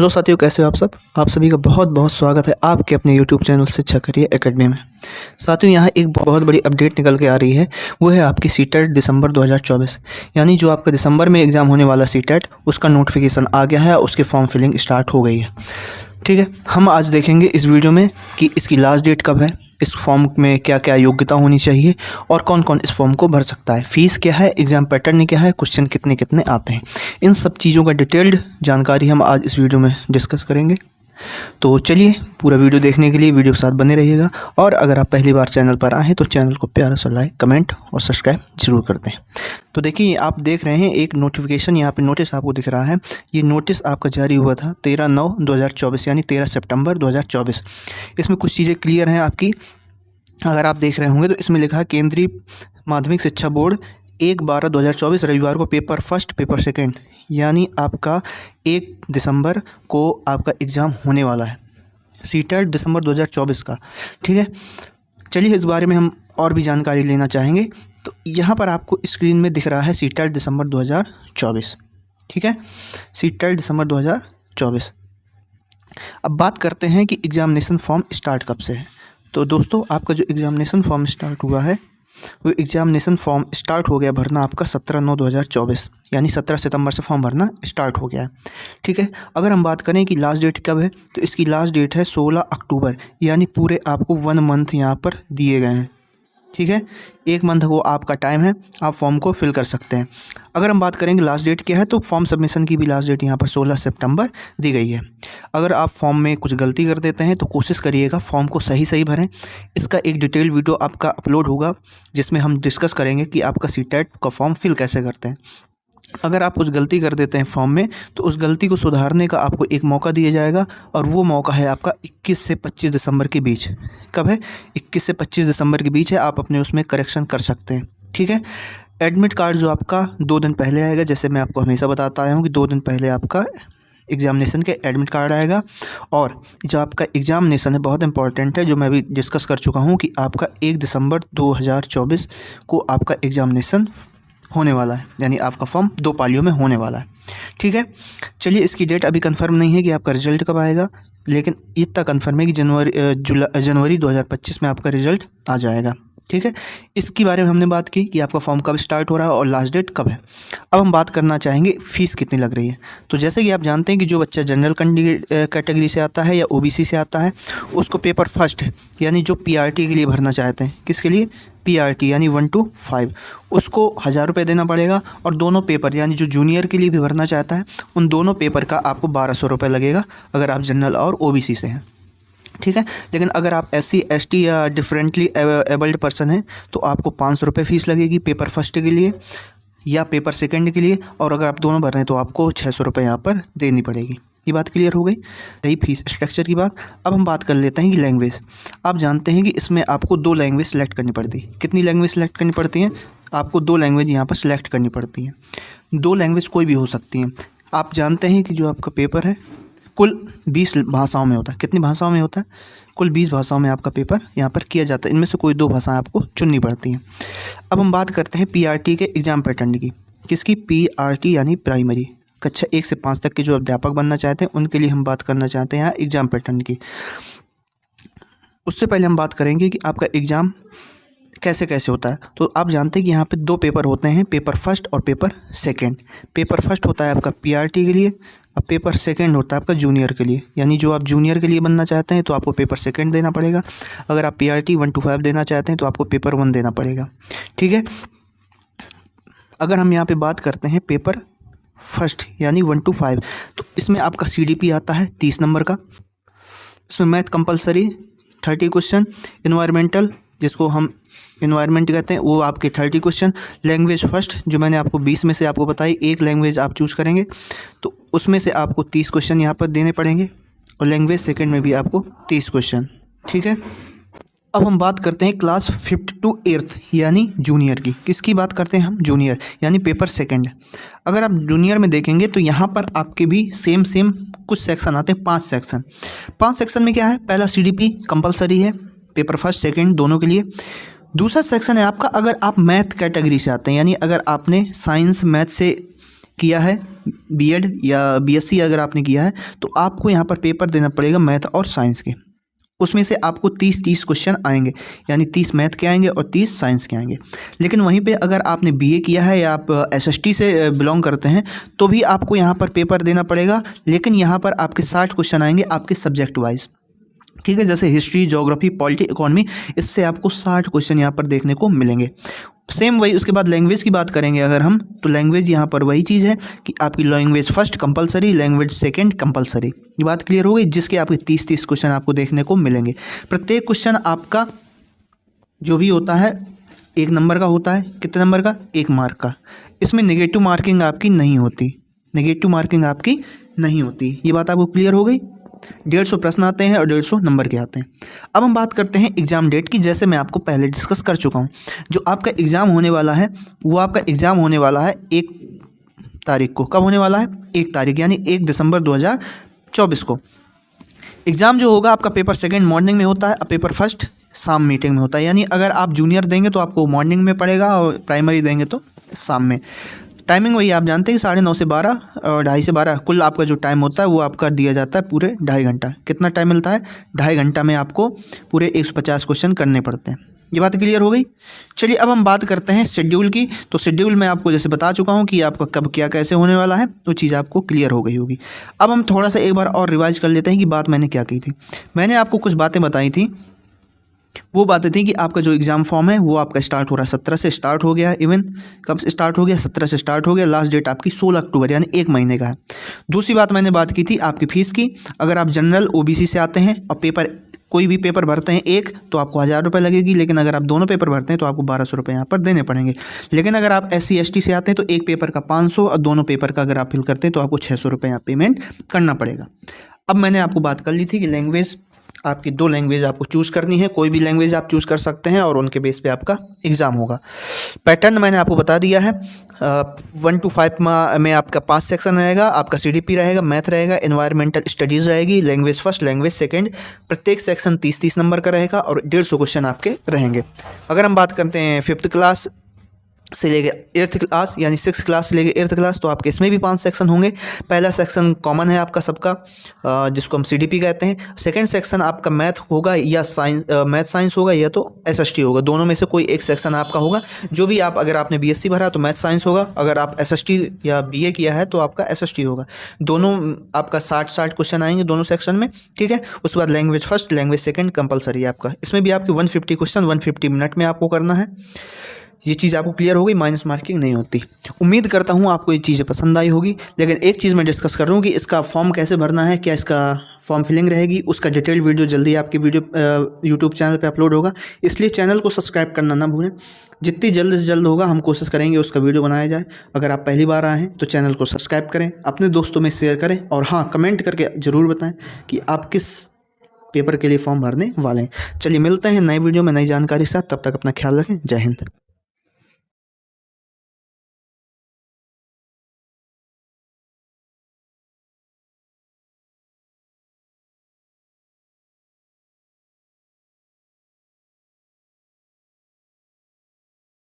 Hello साथियों, कैसे हो आप सब। आप सभी का बहुत बहुत स्वागत है आपके अपने यूट्यूब चैनल शिक्षा करियर एकेडमी में। साथियों, यहाँ एक बहुत बड़ी अपडेट निकल के आ रही है, वो है आपकी सीटेट दिसंबर 2024। यानी जो आपका दिसंबर में एग्ज़ाम होने वाला सीटेट, उसका नोटिफिकेशन आ गया है, उसकी फॉर्म फिलिंग स्टार्ट हो गई है। ठीक है, हम आज देखेंगे इस वीडियो में कि इसकी लास्ट डेट कब है, इस फॉर्म में क्या क्या योग्यता होनी चाहिए और कौन कौन इस फॉर्म को भर सकता है, फ़ीस क्या है, एग्ज़ाम पैटर्न क्या है, क्वेश्चन कितने कितने आते हैं। इन सब चीज़ों का डिटेल्ड जानकारी हम आज इस वीडियो में डिस्कस करेंगे। तो चलिए, पूरा वीडियो देखने के लिए वीडियो के साथ बने रहिएगा। और अगर आप पहली बार चैनल पर आए हैं तो चैनल को प्यारा सा लाइक, कमेंट और सब्सक्राइब जरूर कर दें। तो देखिए, आप देख रहे हैं एक नोटिफिकेशन, यहाँ पे नोटिस आपको दिख रहा है। ये नोटिस आपका जारी हुआ था 13/9/2024 यानी 13 सितंबर 2024। इसमें कुछ चीज़ें क्लियर हैं आपकी, अगर आप देख रहे होंगे तो इसमें लिखा है केंद्रीय माध्यमिक शिक्षा बोर्ड 1/12/2024 रविवार को पेपर फर्स्ट पेपर सेकंड, यानी आपका 1 दिसंबर को आपका एग्ज़ाम होने वाला है, सीटेट दिसंबर 2024 का। ठीक है, चलिए इस बारे में हम और भी जानकारी लेना चाहेंगे। तो यहाँ पर आपको स्क्रीन में दिख रहा है सीटेट दिसंबर 2024। ठीक है, सीटेट दिसंबर 2024। अब बात करते हैं कि एग्ज़ामिनेशन फॉर्म स्टार्ट कब से है। तो दोस्तों, आपका जो एग्ज़ामिनेशन फॉर्म स्टार्ट हुआ है, वो एग्ज़ामिनेशन फॉर्म स्टार्ट हो गया भरना आपका 17/9/2024, यानी 17 सितंबर से फॉर्म भरना स्टार्ट हो गया है। ठीक है, अगर हम बात करें कि लास्ट डेट कब है, तो इसकी लास्ट डेट है 16 अक्टूबर, यानी पूरे आपको 1 मंथ यहाँ पर दिए गए हैं। ठीक है, 1 मंथ को आपका टाइम है, आप फॉर्म को फिल कर सकते हैं। अगर हम बात करेंगे लास्ट डेट क्या है, तो फॉर्म सबमिशन की भी लास्ट डेट यहाँ पर 16 सितंबर दी गई है। अगर आप फॉर्म में कुछ गलती कर देते हैं तो कोशिश करिएगा फॉर्म को सही भरें। इसका एक डिटेल वीडियो आपका अपलोड होगा, जिसमें हम डिस्कस करेंगे कि आपका सीटेट का फॉर्म फिल कैसे करते हैं। अगर आप कुछ गलती कर देते हैं फॉर्म में, तो उस गलती को सुधारने का आपको एक मौका दिया जाएगा, और वो मौका है आपका 21 से 25 दिसंबर के बीच। कब है? 21 से 25 दिसंबर के बीच है, आप अपने उसमें करेक्शन कर सकते हैं। ठीक है, एडमिट कार्ड जो आपका 2 दिन पहले आएगा, जैसे मैं आपको हमेशा बताता आया हूँ कि 2 दिन पहले आपका एग्ज़ामिनेशन के एडमिट कार्ड आएगा। और जो आपका एग्ज़ामिनेशन है बहुत इंपॉर्टेंट है, जो मैं भी डिस्कस कर चुका हूँ कि आपका 1 दिसंबर 2024 को आपका एग्ज़ामिनेशन होने वाला है, यानी आपका फॉर्म 2 पालियों में होने वाला है। ठीक है, चलिए इसकी डेट अभी कंफर्म नहीं है कि आपका रिजल्ट कब आएगा, लेकिन इतना कंफर्म है कि जनवरी 2025 में आपका रिजल्ट आ जाएगा। ठीक है, इसके बारे में हमने बात की कि आपका फॉर्म कब स्टार्ट हो रहा है और लास्ट डेट कब है। अब हम बात करना चाहेंगे फ़ीस कितनी लग रही है। तो जैसे कि आप जानते हैं कि जो बच्चा जनरल कैटेगरी से आता है या ओबीसी से आता है, उसको पेपर फर्स्ट यानी जो पीआरटी के लिए भरना चाहते हैं, किसके लिए? पीआरटी यानी 1 to 5, उसको 1000 रुपये देना पड़ेगा। और दोनों पेपर यानी जो जूनियर के लिए भी भरना चाहता है, उन दोनों पेपर का आपको 1200 रुपये लगेगा, अगर आप जनरल और ओबीसी से हैं। ठीक है, लेकिन अगर आप SC ST या डिफरेंटली एबल्ड पर्सन हैं, तो आपको 500 रुपये फ़ीस लगेगी पेपर फर्स्ट के लिए या पेपर सेकंड के लिए, और अगर आप दोनों भर रहे हैं तो आपको 600 रुपये यहाँ पर देनी पड़ेगी। ये बात क्लियर हो गई, रही फीस स्ट्रक्चर की बात। अब हम बात कर लेते हैं कि लैंग्वेज। आप जानते हैं कि इसमें आपको 2 लैंग्वेज सेलेक्ट करनी पड़ती है। कितनी लैंग्वेज सेलेक्ट करनी पड़ती हैं? आपको 2 लैंग्वेज यहाँ पर सेलेक्ट करनी पड़ती हैं। 2 लैंग्वेज कोई भी हो सकती हैं। आप जानते हैं कि जो आपका पेपर है कुल 20 भाषाओं में होता है। कितनी भाषाओं में होता है? कुल 20 भाषाओं में आपका पेपर यहाँ पर किया जाता है। इनमें से कोई 2 भाषाएं आपको चुननी पड़ती हैं। अब हम बात करते हैं पीआरटी के एग्ज़ाम पैटर्न की। किसकी? पीआरटी यानी प्राइमरी कक्षा 1 से 5 तक के जो अध्यापक बनना चाहते हैं, उनके लिए हम बात करना चाहते हैं यहाँ एग्ज़ाम पैटर्न की। उससे पहले हम बात करेंगे कि आपका एग्ज़ाम कैसे कैसे होता है। तो आप जानते हैं कि यहाँ पे 2 पेपर होते हैं, पेपर फर्स्ट और पेपर सेकंड। पेपर फर्स्ट होता है आपका पीआरटी के लिए, अब पेपर सेकंड होता है आपका जूनियर के लिए। यानी जो आप जूनियर के लिए बनना चाहते हैं तो आपको पेपर सेकंड देना पड़ेगा। अगर आप पीआरटी 1 to 5 देना चाहते हैं तो आपको पेपर 1 देना पड़ेगा। ठीक है, अगर हम यहाँ पर बात करते हैं पेपर फर्स्ट यानी 1 to 5, तो इसमें आपका CDP आता है 30 नंबर का। इसमें मैथ कंपलसरी 30 क्वेश्चन, इन्वायरमेंटल जिसको हम इन्वायरमेंट कहते हैं वो आपके 30 क्वेश्चन, लैंग्वेज फर्स्ट जो मैंने आपको 20 में से आपको बताई, एक लैंग्वेज आप चूज़ करेंगे तो उसमें से आपको 30 क्वेश्चन यहाँ पर देने पड़ेंगे, और लैंग्वेज सेकंड में भी आपको 30 क्वेश्चन। ठीक है, अब हम बात करते हैं क्लास 5th to 8th यानी जूनियर की। किसकी बात करते हैं हम? जूनियर यानी पेपर सेकंड। अगर आप जूनियर में देखेंगे तो यहाँ पर आपके भी सेम कुछ सेक्शन आते हैं, 5 सेक्शन। 5 सेक्शन में क्या है? पहला CDP कंपलसरी है पेपर फर्स्ट सेकंड दोनों के लिए। दूसरा सेक्शन है आपका, अगर आप मैथ कैटेगरी से आते हैं, यानी अगर आपने साइंस मैथ से किया है, बीएड या बीएससी अगर आपने किया है, तो आपको यहाँ पर पेपर देना पड़ेगा मैथ और साइंस के। उसमें से आपको 30 क्वेश्चन आएंगे, यानी 30 मैथ के आएंगे और 30 साइंस के आएंगे। लेकिन वहीं पे अगर आपने बीए किया है या आप एसएसटी से बिलोंग करते हैं तो भी आपको यहाँ पर पेपर देना पड़ेगा, लेकिन यहाँ पर आपके 60 क्वेश्चन आएंगे आपके सब्जेक्ट वाइज। ठीक है, जैसे हिस्ट्री, ज्योग्राफी, पॉलिटी, इकोनॉमी, इससे आपको 60 क्वेश्चन यहाँ पर देखने को मिलेंगे। सेम वही उसके बाद लैंग्वेज की बात करेंगे अगर हम, तो लैंग्वेज यहाँ पर वही चीज़ है कि आपकी language first compulsory, language second compulsory. ये बात क्लियर हो गई, जिसके आपके 30 क्वेश्चन आपको देखने को मिलेंगे। प्रत्येक क्वेश्चन आपका जो भी होता है 1 नंबर का होता है। कितने नंबर का? 1 मार्क का। इसमें नेगेटिव मार्किंग आपकी नहीं होती, नेगेटिव मार्किंग आपकी नहीं होती। ये बात आपको क्लियर हो गई। 150 प्रश्न आते हैं और 150 नंबर के आते हैं। अब हम बात करते हैं एग्ज़ाम डेट की। जैसे मैं आपको पहले डिस्कस कर चुका हूँ, जो आपका एग्ज़ाम होने वाला है वो आपका एग्ज़ाम होने वाला है 1 तारीख को। कब होने वाला है? 1 तारीख, यानी 1 दिसंबर 2024 को। एग्ज़ाम जो होगा आपका, पेपर सेकंड मॉर्निंग में होता है और पेपर फर्स्ट शाम मीटिंग में होता है। यानी अगर आप जूनियर देंगे तो आपको मॉर्निंग में पड़ेगा और प्राइमरी देंगे तो शाम में। टाइमिंग वही आप जानते हैं कि 9:30 से 12 और 2:30 से 12 कुल आपका जो टाइम होता है वो आपका दिया जाता है पूरे 2.5 घंटा। कितना टाइम मिलता है? 2.5 घंटा में आपको पूरे 150 क्वेश्चन करने पड़ते हैं। ये बात क्लियर हो गई। चलिए अब हम बात करते हैं शेड्यूल की। तो शेड्यूल मैं आपको जैसे बता चुका हूँ कि आपका कब क्या कैसे होने वाला है, तो चीज़ आपको क्लियर हो गई होगी। अब हम थोड़ा सा एक बार और रिवाइज कर लेते हैं कि बात मैंने क्या की थी। मैंने आपको कुछ बातें बताई थी। वो बातें थी कि आपका जो एग्ज़ाम फॉर्म है वो आपका स्टार्ट हो रहा है 17 से स्टार्ट हो गया। इवन कब से स्टार्ट हो गया? 17 से स्टार्ट हो गया। लास्ट डेट आपकी 16 अक्टूबर, यानी 1 महीने का है। दूसरी बात मैंने बात की थी आपकी फ़ीस की। अगर आप जनरल ओबीसी से आते हैं और पेपर कोई भी पेपर भरते हैं एक, तो आपको 1000 रुपये लगेगी। लेकिन अगर आप दोनों पेपर भरते हैं तो आपको 1200 रुपये यहाँ पर देने पड़ेंगे। लेकिन अगर आप SC ST से आते हैं तो एक पेपर का 500 और दोनों पेपर का अगर आप फिल करते हैं तो आपको 600 रुपये यहाँ पेमेंट करना पड़ेगा। अब मैंने आपको बात कर ली थी कि लैंग्वेज आपकी 2 लैंग्वेज आपको चूज़ करनी है। कोई भी लैंग्वेज आप चूज़ कर सकते हैं और उनके बेस पे आपका एग्ज़ाम होगा। पैटर्न मैंने आपको बता दिया है। 1 to 5 में आपका 5 सेक्शन रहेगा। आपका CDP रहेगा, मैथ रहेगा, एनवायरमेंटल स्टडीज़ रहेगी, लैंग्वेज फर्स्ट, लैंग्वेज सेकंड। प्रत्येक सेक्शन 30-30 नंबर का रहेगा और 150 क्वेश्चन आपके रहेंगे। अगर हम बात करते हैं 5th क्लास से लेके 8th क्लास, यानी 6th क्लास से लेके 8th क्लास, तो आपके इसमें भी 5 सेक्शन होंगे। पहला सेक्शन कॉमन है आपका सबका, जिसको हम CDP कहते हैं। सेकंड सेक्शन आपका मैथ होगा या साइंस, मैथ साइंस होगा या तो SST होगा। दोनों में से कोई एक सेक्शन आपका होगा। जो भी आप, अगर आपने BSc भरा तो मैथ साइंस होगा, अगर आप SST या BA किया है तो आपका SST होगा। दोनों आपका 60 क्वेश्चन आएंगे दोनों सेक्शन में। ठीक है, उसके बाद language first, language second compulsory है आपका। इसमें भी आपके 150 क्वेश्चन 150 मिनट में आपको करना है। ये चीज़ आपको क्लियर हो गई, माइनस मार्किंग नहीं होती। उम्मीद करता हूँ आपको ये चीज़ें पसंद आई होगी। लेकिन एक चीज़ मैं डिस्कस कर रहा हूँ कि इसका फॉर्म कैसे भरना है, क्या इसका फॉर्म फिलिंग रहेगी, उसका डिटेल वीडियो जल्दी आपके यूट्यूब चैनल पे अपलोड होगा। इसलिए चैनल को सब्सक्राइब करना ना भूलें। जितनी जल्द से जल्द होगा हम कोशिश करेंगे उसका वीडियो बनाया जाए। अगर आप पहली बार आए हैं तो चैनल को सब्सक्राइब करें, अपने दोस्तों में शेयर करें और हाँ, कमेंट करके ज़रूर बताएँ कि आप किस पेपर के लिए फॉर्म भरने वाले हैं। चलिए मिलते हैं नए वीडियो में नई जानकारी के साथ। तब तक अपना ख्याल रखें। जय हिंद।